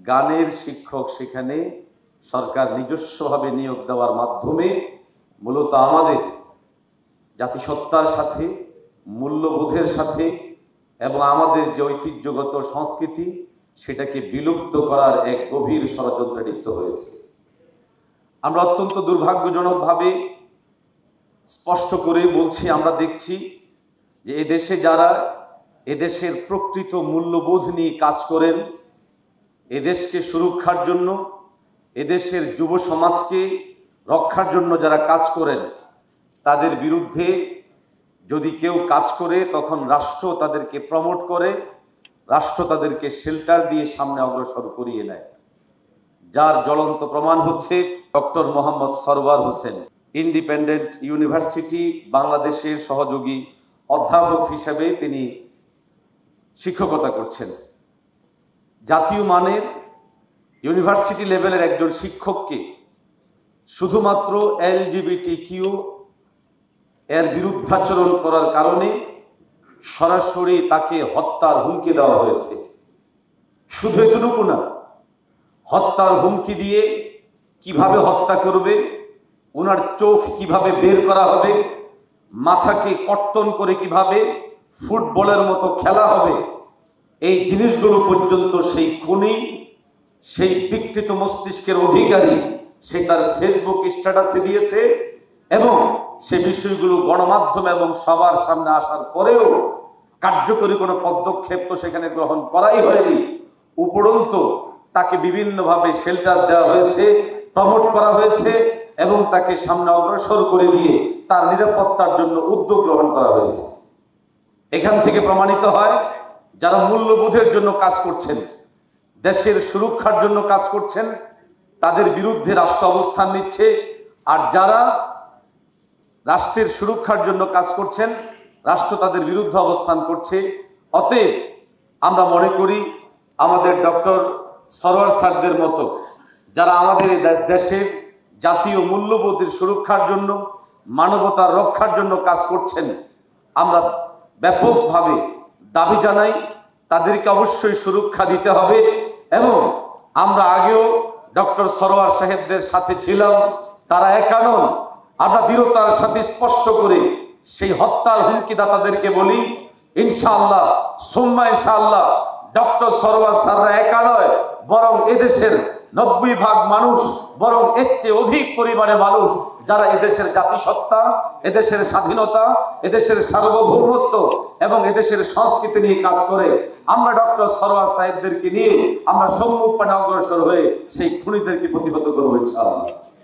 গানের শিক্ষক সেখানে সরকার নিজস্বভাবে নিয়োগ দেওয়ার মাধ্যমে মূলত আমাদের জাতিসত্তার সাথে, মূল্যবোধের সাথে এবং আমাদের যে ঐতিহ্যগত সংস্কৃতি সেটাকে বিলুপ্ত করার এক গভীর ষড়যন্ত্রে লিপ্ত হয়েছে। আমরা অত্যন্ত দুর্ভাগ্যজনকভাবে স্পষ্ট করে বলছি, আমরা দেখছি যে এদেশে যারা এদেশের প্রকৃত মূল্যবোধ নিয়ে কাজ করেন, এদেশকে সুরক্ষার জন্য, এদেশের যুব সমাজকে রক্ষার জন্য যারা কাজ করেন, তাদের বিরুদ্ধে যদি কেউ কাজ করে তখন রাষ্ট্র তাদেরকে প্রমোট করে, রাষ্ট্র তাদেরকে শেল্টার দিয়ে সামনে অগ্রসর করিয়ে নেয়। যার জ্বলন্ত প্রমাণ হচ্ছে doctor Mohammad Sarwar Hossain, independent university বাংলাদেশের সহযোগী অধ্যাপক হিসেবে তিনি শিক্ষকতা করছেন। জাতীয় মানের ইউনিভার্সিটি লেভেলের একজন শিক্ষককে শুধুমাত্র LGBTQ এর বিরুদ্ধাচরণ করার কারণে সরাসরি তাকে হত্যার হুমকি দেওয়া হয়েছে। শুধু এতটুকু না, হত্যার হুমকি দিয়ে কিভাবে হত্যা করবে, ওনার চোখ কিভাবে বের করা হবে, মাথাকে কর্তন করে কিভাবে ফুটবলের মতো খেলা হবে, এই জিনিসগুলো পর্যন্ত সেই খুনি, সেই বিকৃত মস্তিষ্কের অধিকারী সে তার ফেসবুক স্ট্যাটাসে দিয়েছে। এবং সে বিষয়গুলো গণমাধ্যম এবং সবার সামনে আসার পরেও কার্যকরী কোনো পদক্ষেপ তো সেখানে গ্রহণ করাই হয়নি। উপরন্তু তাকে বিভিন্নভাবে শেল্টার দেওয়া হয়েছে, প্রমোট করা হয়েছে এবং তাকে সামনে অগ্রসর করে দিয়ে তার নিরাপত্তার জন্য উদ্যোগ গ্রহণ করা হয়েছে। এখান থেকে প্রমাণিত হয় যারা মূল্যবোধের জন্য কাজ করছেন, দেশের সুরক্ষার জন্য কাজ করছেন, তাদের বিরুদ্ধে রাষ্ট্র অবস্থান নিচ্ছে, আর যারা রাষ্ট্রের সুরক্ষার জন্য কাজ করছেন রাষ্ট্র তাদের বিরুদ্ধে অবস্থান করছে। অতএব আমরা মনে করি আমাদের ডক্টর সরওয়ার স্যারদের মতো যারা আমাদের দেশের জাতীয় মূল্যবোধের সুরক্ষার জন্য, মানবতার রক্ষার জন্য কাজ করছেন, আমরা ব্যাপকভাবে দাবি জানাই তাদেরকে অবশ্যই সুরক্ষা দিতে হবে। এবং আমরা আগেও ডক্টর সরওয়ার সাহেবদের সাথে ছিলাম, তারা একা নন। আমরা দৃঢ়তার সাথে স্পষ্ট করে সেই হত্যার হুমকিদাতাদেরকে বলি, ইনশাআল্লাহ সুম্মা ইনশাআল্লাহ ডক্টর সরওয়ার স্যাররা একা নয়, বরং এদেশের 90% মানুষ, বরং এর চেয়ে অধিক পরিমাণে মানুষ যারা এদেশের জাতিসত্তা, এদেশের স্বাধীনতা, এদেশের সার্বভৌমত্ব এবং এদেশের সংস্কৃতি নিয়ে কাজ করে, আমরা ডক্টর সরওয়ার সাহেবদেরকে নিয়ে আমরা সম্মুখপানে অগ্রসর হয়ে সেই খুনিদেরকে প্রতিহত করবো ইনশাআল্লাহ।